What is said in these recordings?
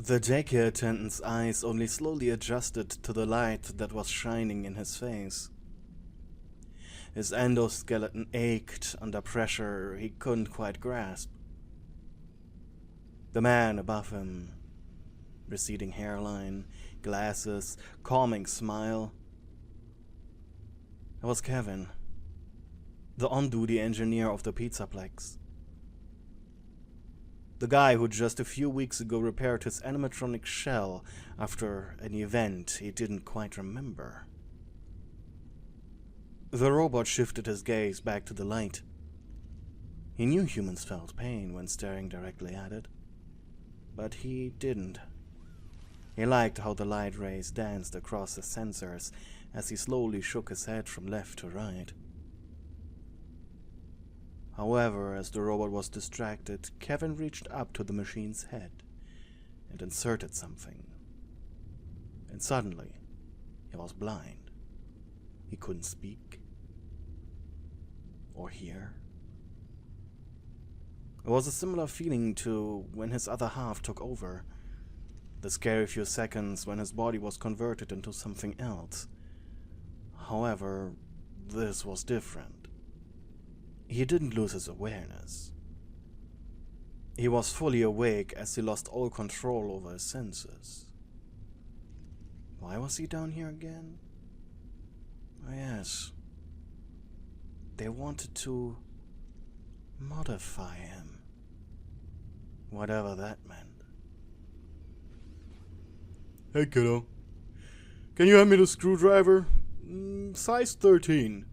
The daycare attendant's eyes only slowly adjusted to the light that was shining in his face. His endoskeleton ached under pressure he couldn't quite grasp. The man above him, receding hairline, glasses, calming smile. It was Kevin, the on-duty engineer of the pizza Plex. The guy who just a few weeks ago repaired his animatronic shell after an event he didn't quite remember. The robot shifted his gaze back to the light. He knew humans felt pain when staring directly at it, but he didn't. He liked how the light rays danced across his sensors as he slowly shook his head from left to right. However, as the robot was distracted, Kevin reached up to the machine's head and inserted something. And suddenly, he was blind. He couldn't speak or hear. It was a similar feeling to when his other half took over. The scary few seconds when his body was converted into something else. However, this was different. He didn't lose his awareness. He was fully awake as he lost all control over his senses. Why was he down here again? Oh yes. They wanted to modify him. Whatever that meant. Hey kiddo, can you hand me the screwdriver? Size 13.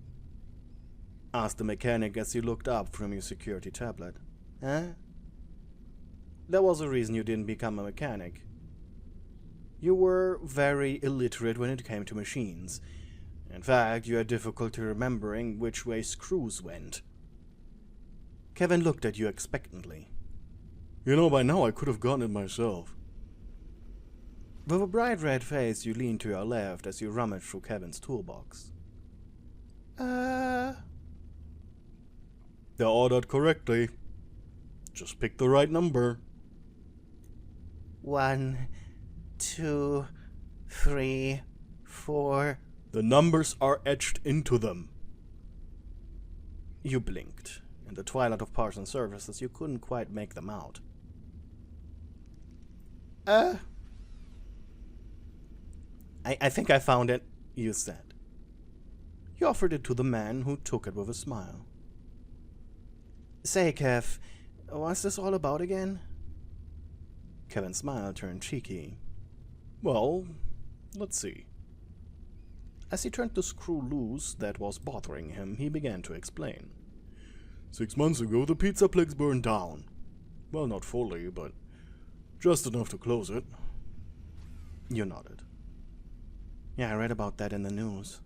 Asked the mechanic as he looked up from your security tablet. Huh? There was a reason you didn't become a mechanic. You were very illiterate when it came to machines. In fact, you had difficulty remembering which way screws went. Kevin looked at you expectantly. You know, by now I could have gotten it myself. With a bright red face, you leaned to your left as you rummaged through Kevin's toolbox. They're ordered correctly. Just pick the right number. 1, 2, 3, 4. The numbers are etched into them. You blinked. In the twilight of parts and services, you couldn't quite make them out. I think I found it, you said. You offered it to the man, who took it with a smile. Say, Kev, what's this all about again? Kevin's smile turned cheeky. Well, let's see. As he turned the screw loose that was bothering him, he began to explain. 6 months ago, the pizza Plex burned down. Well, not fully, but just enough to close it. You nodded. Yeah, I read about that in the news.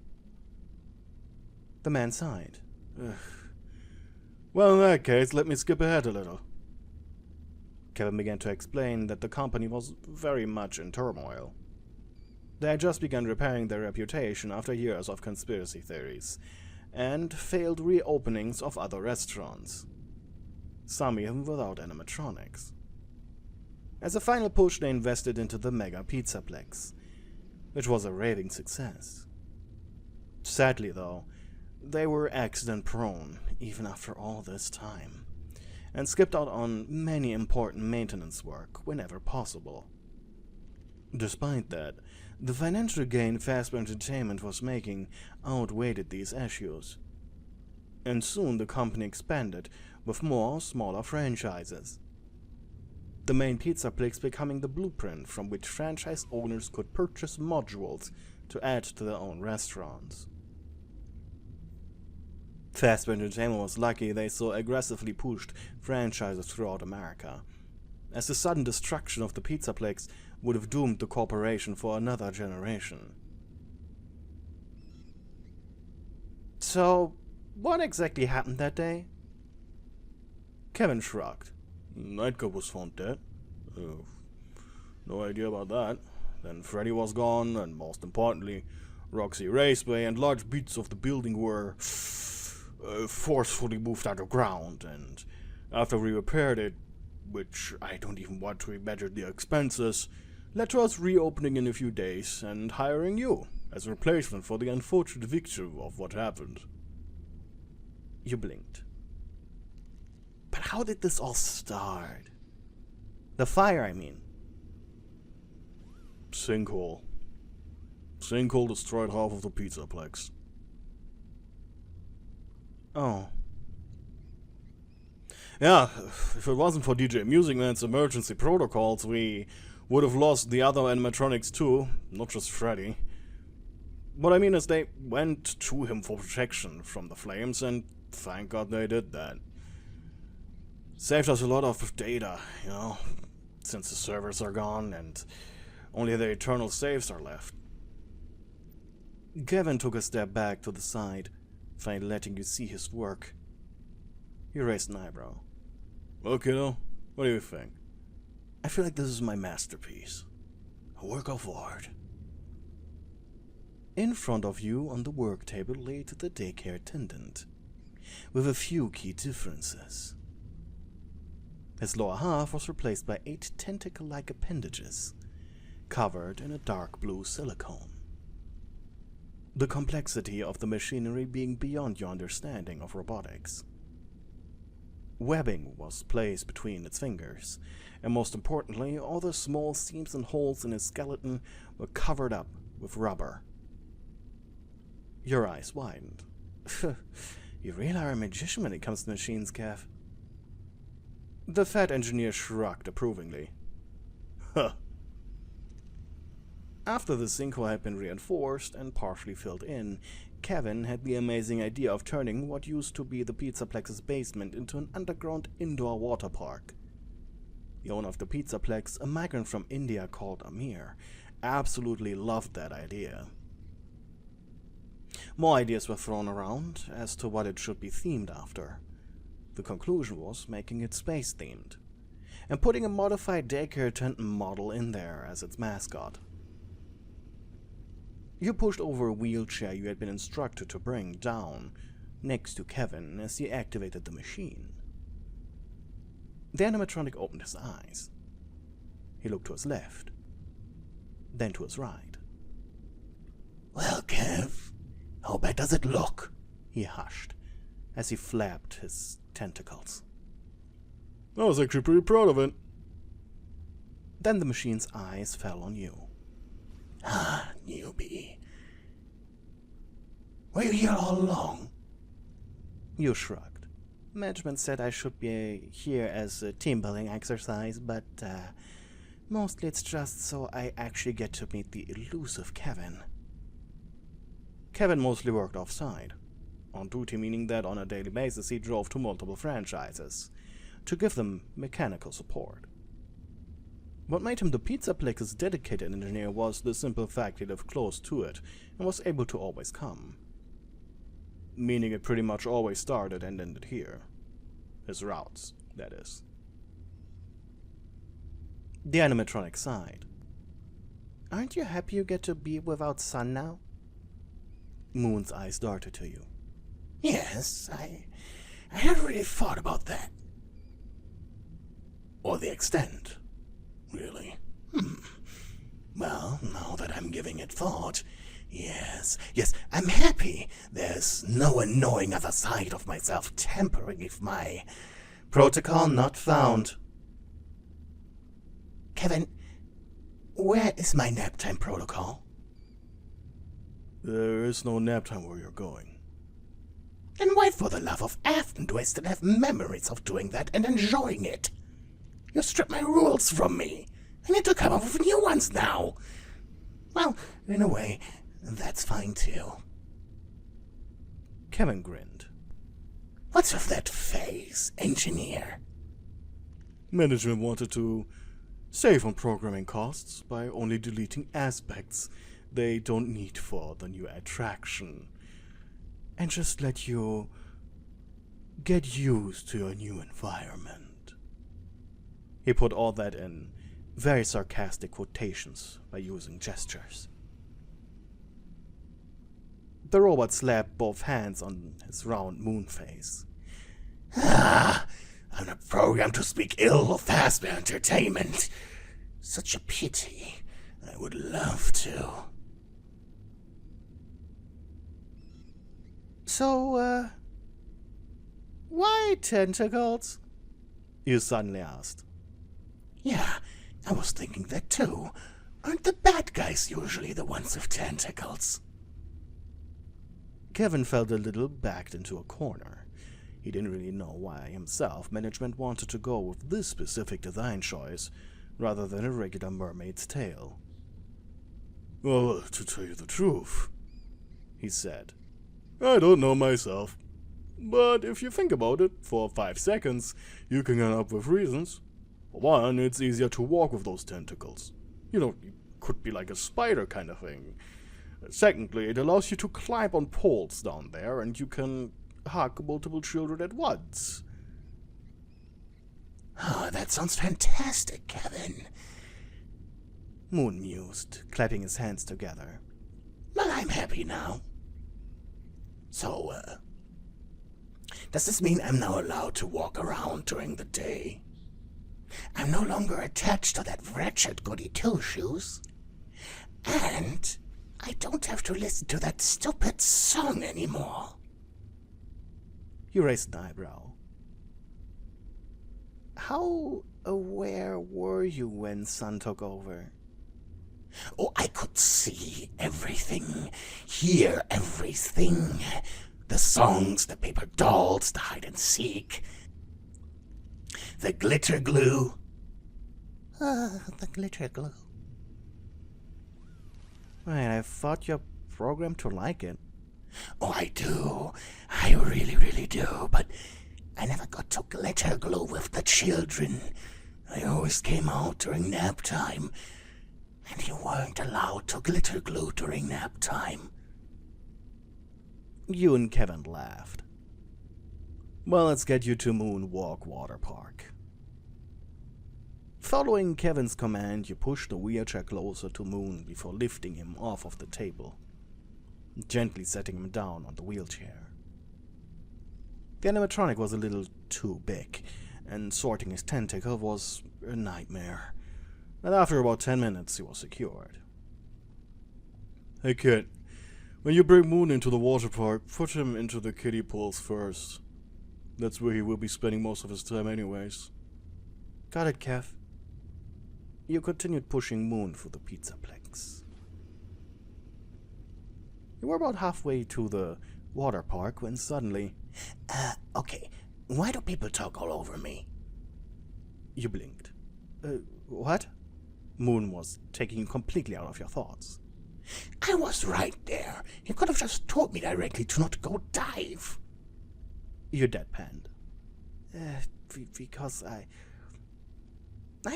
The man sighed. Ugh. Well, in that case, let me skip ahead a little. Kevin began to explain that the company was very much in turmoil. They had just begun repairing their reputation after years of conspiracy theories, and failed reopenings of other restaurants, some even without animatronics. As a final push, they invested into the mega pizza Plex, which was a raving success. Sadly, though, they were accident-prone, even after all this time, and skipped out on many important maintenance work whenever possible. Despite that, the financial gain Fazbear Entertainment was making outweighed these issues, and soon the company expanded with more smaller franchises. The main pizza Plex becoming the blueprint from which franchise owners could purchase modules to add to their own restaurants. Fazbear Entertainment was lucky they so aggressively pushed franchises throughout America, as the sudden destruction of the pizza Plex would have doomed the corporation for another generation. So, what exactly happened that day? Kevin shrugged. Nightclub was found dead. No idea about that. Then Freddy was gone, and most importantly, Roxy Raceway and large bits of the building were forcefully moved underground, and after we repaired it, which I don't even want to imagine the expenses, led to us reopening in a few days and hiring you as a replacement for the unfortunate victim of what happened. You blinked. But how did this all start? The fire, I mean. Sinkhole. Sinkhole destroyed half of the pizza Plex. Oh. Yeah, if it wasn't for DJ Music Man's emergency protocols, we would have lost the other animatronics too, not just Freddy. What I mean is they went to him for protection from the flames, and thank God they did that. Saved us a lot of data, you know, since the servers are gone and only the eternal saves are left. Kevin took a step back to the side, finally letting you see his work. You raised an eyebrow. Well, kiddo, what do you think? I feel like this is my masterpiece. A work of art. In front of you on the work table lay the daycare attendant, with a few key differences. His lower half was replaced by 8 tentacle-like appendages, covered in a dark blue silicone. The complexity of the machinery being beyond your understanding of robotics. Webbing was placed between its fingers, and most importantly, all the small seams and holes in his skeleton were covered up with rubber. Your eyes widened. You really are a magician when it comes to machines, Kev. The fat engineer shrugged approvingly. Huh. After the sinkhole had been reinforced and partially filled in, Kevin had the amazing idea of turning what used to be the Pizzaplex's basement into an underground indoor water park. The owner of the Pizzaplex, a migrant from India called Amir, absolutely loved that idea. More ideas were thrown around as to what it should be themed after. The conclusion was making it space-themed, and putting a modified daycare attendant model in there as its mascot. You pushed over a wheelchair you had been instructed to bring down next to Kevin as he activated the machine. The animatronic opened his eyes. He looked to his left, then to his right. Well, Kev, how bad does it look? He hushed as he flapped his tentacles. I was actually pretty proud of it. Then the machine's eyes fell on you. Ah, newbie. Were you here all along? You shrugged. Management said I should be here as a team-building exercise, but mostly it's just so I actually get to meet the elusive Kevin. Kevin mostly worked off-site, on duty meaning that on a daily basis he drove to multiple franchises, to give them mechanical support. What made him the Pizzaplex's dedicated engineer was the simple fact he lived close to it and was able to always come. Meaning it pretty much always started and ended here. His routes, that is. The animatronic sighed. Aren't you happy you get to be without sun now? Moon's eyes darted to you. Yes, I hadn't really thought about that. Or the extent, really. Well, now that I'm giving it thought, yes, I'm happy. There's no annoying other side of myself tampering with my Protocol not found. Kevin, where is my nap time protocol? There is no nap time where you're going. Then why for the love of Afton do I still have memories of doing that and enjoying it? You stripped my rules from me. I need to come up with new ones now. Well, in a way, that's fine too. Kevin grinned. What's with that face, engineer? Management wanted to save on programming costs by only deleting aspects they don't need for the new attraction, and just let you get used to your new environment. He put all that in very sarcastic quotations by using gestures. The robot slapped both hands on his round moon face. Ah, I'm not programmed to speak ill of Fazbear Entertainment. Such a pity. I would love to. So, why tentacles? You suddenly asked. Yeah, I was thinking that too. Aren't the bad guys usually the ones with tentacles? Kevin felt a little backed into a corner. He didn't really know why himself management wanted to go with this specific design choice rather than a regular mermaid's tail. Well, to tell you the truth, he said, I don't know myself. But if you think about it for 5 seconds, you can come up with reasons. For one, it's easier to walk with those tentacles. You know, it could be like a spider kind of thing. Secondly, it allows you to climb on poles down there, and you can hug multiple children at once. Oh, that sounds fantastic, Kevin. Moon mused, clapping his hands together. Well, I'm happy now. So, does this mean I'm now allowed to walk around during the day? I'm no longer attached to that wretched goody two-shoes. And I don't have to listen to that stupid song anymore. You raised an eyebrow. How aware were you when Sun took over? Oh, I could see everything, hear everything. The songs, the paper dolls, the hide and seek, the glitter glue. The glitter glue. Wait, I thought you're programmed to like it. Oh, I do. I really, really do. But I never got to glitter glue with the children. I always came out during nap time. And you weren't allowed to glitter glue during nap time. You and Kevin laughed. Well, let's get you to Moonwalk Water Park. Following Kevin's command, you pushed the wheelchair closer to Moon before lifting him off of the table, gently setting him down on the wheelchair. The animatronic was a little too big, and sorting his tentacle was a nightmare. And after about 10 minutes, he was secured. Hey kid, when you bring Moon into the water park, put him into the kiddie pools first. That's where he will be spending most of his time anyways. Got it, Kev. You continued pushing Moon through the pizza Plex. You were about halfway to the water park when suddenly... Okay, why do people talk all over me? You blinked. What? Moon was taking you completely out of your thoughts. I was right there. You could have just told me directly to not go dive. You deadpanned. Because I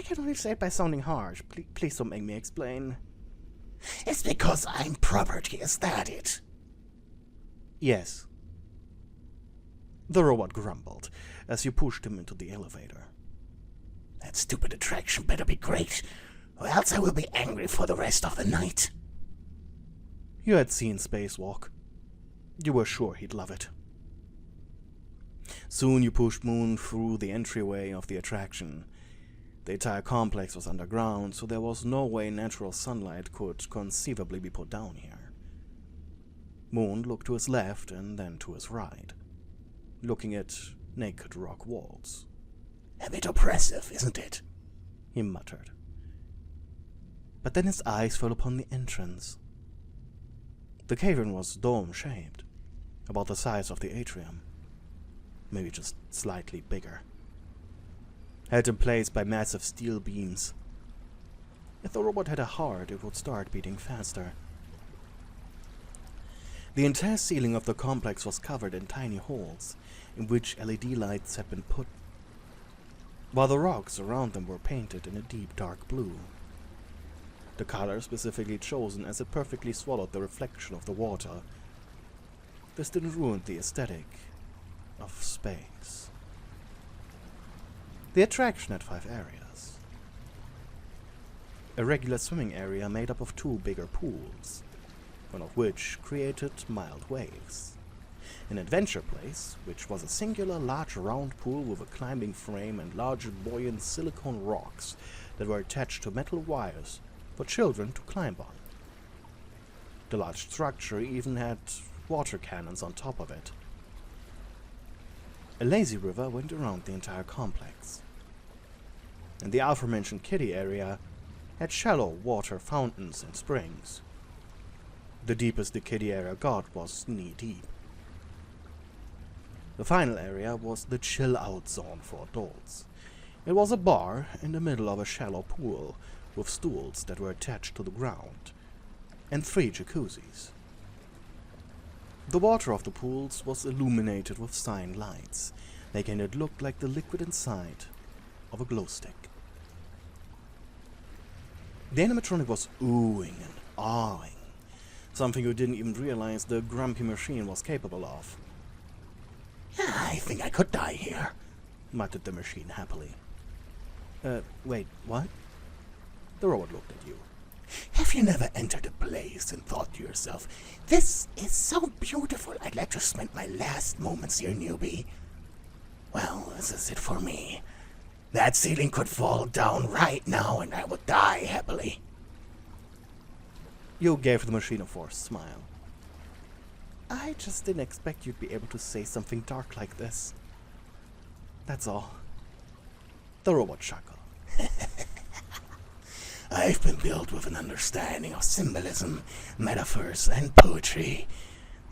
can only say it by sounding harsh. Please don't make me explain. It's because I'm property, is that it? Yes. The robot grumbled as you pushed him into the elevator. That stupid attraction better be great, or else I will be angry for the rest of the night. You had seen Spacewalk. You were sure he'd love it. Soon you pushed Moon through the entryway of the attraction. The entire complex was underground, so there was no way natural sunlight could conceivably be put down here. Moon looked to his left and then to his right, looking at naked rock walls. A bit oppressive, isn't it? He muttered. But then his eyes fell upon the entrance. The cavern was dome-shaped, about the size of the atrium, maybe just slightly bigger. Held in place by massive steel beams. If the robot had a heart, it would start beating faster. The entire ceiling of the complex was covered in tiny holes, in which LED lights had been put, while the rocks around them were painted in a deep dark blue. The color specifically chosen as it perfectly swallowed the reflection of the water. This didn't ruin the aesthetic of space. The attraction had 5 areas. A regular swimming area made up of 2 bigger pools, one of which created mild waves. An adventure place, which was a singular large round pool with a climbing frame and large buoyant silicone rocks that were attached to metal wires for children to climb on. The large structure even had water cannons on top of it. A lazy river went around the entire complex. And the aforementioned kiddie area had shallow water fountains and springs. The deepest the kiddie area got was knee-deep. The final area was the chill-out zone for adults. It was a bar in the middle of a shallow pool with stools that were attached to the ground, and 3 jacuzzis. The water of the pools was illuminated with cyan lights, making it look like the liquid inside of a glow stick. The animatronic was oohing and awing, something you didn't even realize the grumpy machine was capable of. I think I could die here, muttered the machine happily. Wait, what? The robot looked at you. Have you never entered a place and thought to yourself, this is so beautiful, I'd like to spend my last moments here, newbie? Well, this is it for me. That ceiling could fall down right now and I would die happily. You gave the machine a forced smile. I just didn't expect you'd be able to say something dark like this. That's all. The robot chuckled. I've been built with an understanding of symbolism, metaphors, and poetry.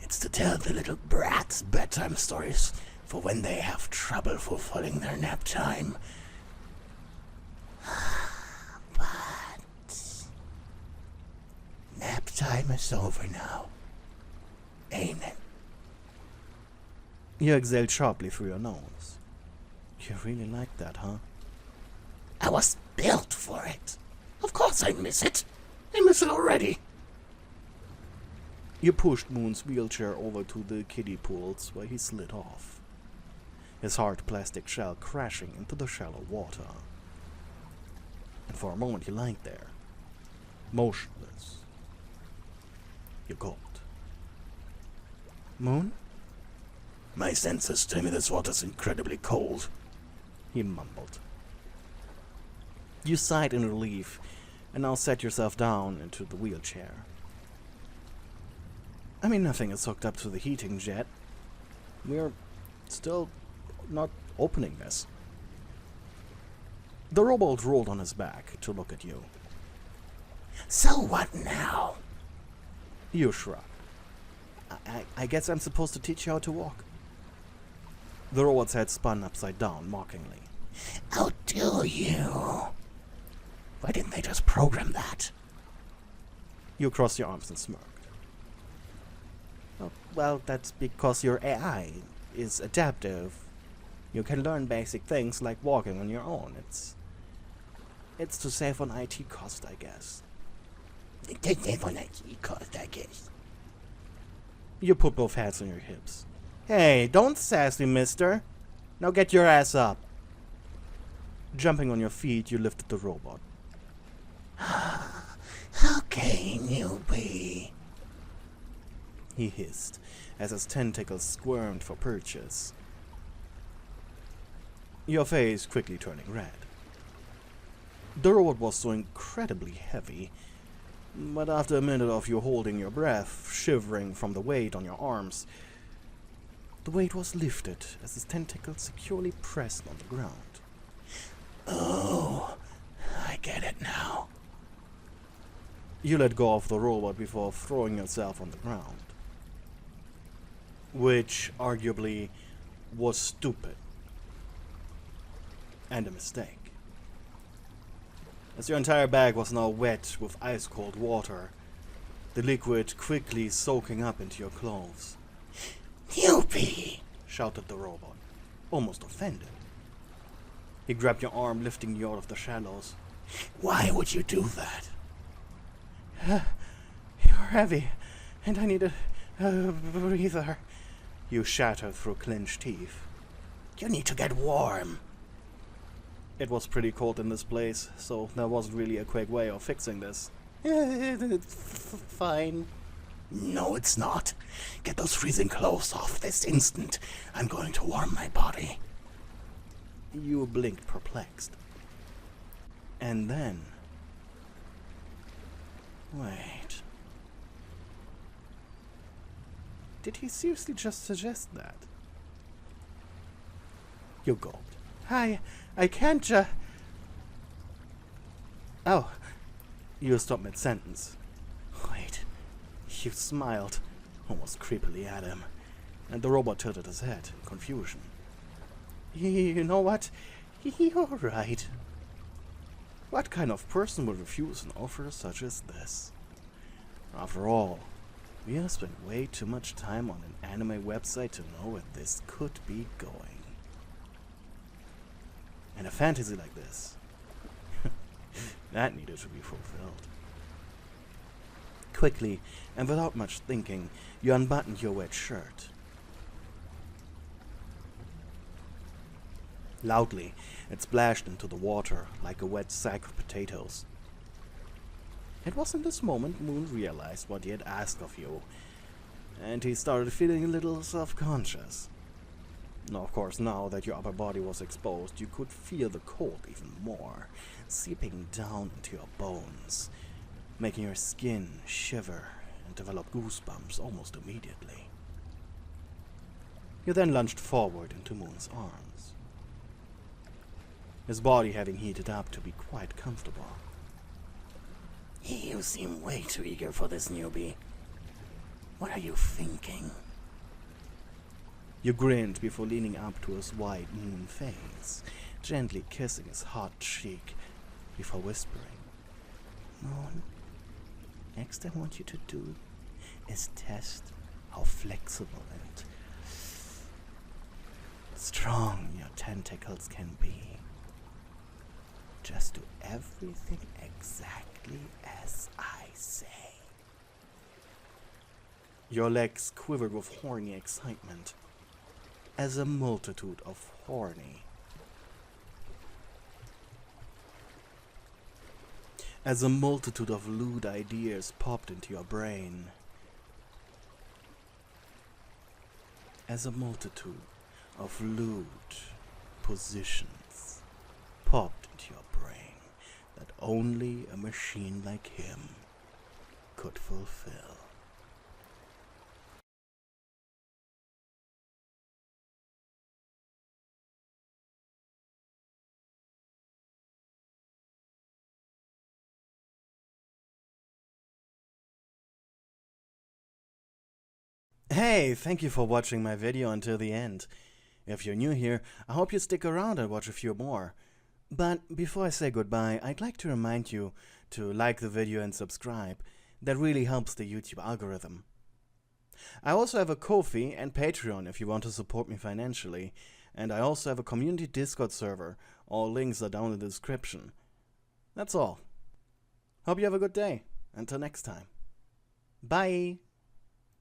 It's to tell the little brats bedtime stories for when they have trouble fulfilling their nap time. But nap time is over now, ain't it? You exhaled sharply through your nose. You really like that, huh? I was built for it. Of course I miss it. I miss it already. You pushed Moon's wheelchair over to the kiddie pools where he slid off, his hard plastic shell crashing into the shallow water. And for a moment he lay there, motionless. You gulped. Moon? My senses tell me this water's incredibly cold, he mumbled. You sighed in relief and now sat yourself down into the wheelchair. I mean, nothing is hooked up to the heating jet. We're still not opening this. The robot rolled on his back to look at you. So what now? You shrugged. I guess I'm supposed to teach you how to walk. The robot's head spun upside down mockingly. Oh, do you? Why didn't they just program that? You crossed your arms and smirked. Oh, well, that's because your AI is adaptive. You can learn basic things like walking on your own. It's to save on IT cost, I guess. To save on IT cost, I guess. You put both hands on your hips. Hey, don't sass me, mister. Now get your ass up. Jumping on your feet, you lifted the robot. Okay, newbie, he hissed as his tentacles squirmed for purchase. Your face quickly turning red. The robot was so incredibly heavy, but after a minute of you holding your breath, shivering from the weight on your arms, the weight was lifted as his tentacles securely pressed on the ground. Oh, I get it now. You let go of the robot before throwing yourself on the ground. Which, arguably, was stupid. And a mistake. As your entire bag was now wet with ice-cold water, the liquid quickly soaking up into your clothes. Newbie! Shouted the robot, almost offended. He grabbed your arm, lifting you out of the shallows. Why would you do that? You're heavy, and I need a breather. You shattered through clenched teeth. You need to get warm. It was pretty cold in this place, so there wasn't really a quick way of fixing this. It's fine. No, it's not. Get those freezing clothes off this instant. I'm going to warm my body. You blinked, perplexed. And then... Wait. Did he seriously just suggest that? You gulped. I can't Oh. You stopped mid-sentence. Wait. You smiled, almost creepily at him, and the robot tilted his head in confusion. You know what? You're right. What kind of person would refuse an offer such as this? After all, we have spent way too much time on an anime website to know where this could be going. And a fantasy like this, that needed to be fulfilled. Quickly, and without much thinking, you unbuttoned your wet shirt. Loudly, it splashed into the water like a wet sack of potatoes. It was in this moment Moon realized what he had asked of you, and he started feeling a little self-conscious. Now, of course, now that your upper body was exposed, you could feel the cold even more, seeping down into your bones, making your skin shiver and develop goosebumps almost immediately. You then lunged forward into Moon's arms, his body having heated up to be quite comfortable. You seem way too eager for this, newbie. What are you thinking? You grinned before leaning up to his white moon face, gently kissing his hot cheek before whispering, Moon, next I want you to do is test how flexible and strong your tentacles can be. Just do everything exactly as I say. Your legs quivered with horny excitement, as a multitude of horny. As a multitude of lewd ideas popped into your brain. As a multitude of lewd positions popped into your brain that only a machine like him could fulfill. Hey, thank you for watching my video until the end. If you're new here, I hope you stick around and watch a few more. But before I say goodbye, I'd like to remind you to like the video and subscribe. That really helps the YouTube algorithm. I also have a Ko-fi and Patreon if you want to support me financially, and I also have a community Discord server. All links are down in the description. That's all. Hope you have a good day. Until next time. Bye!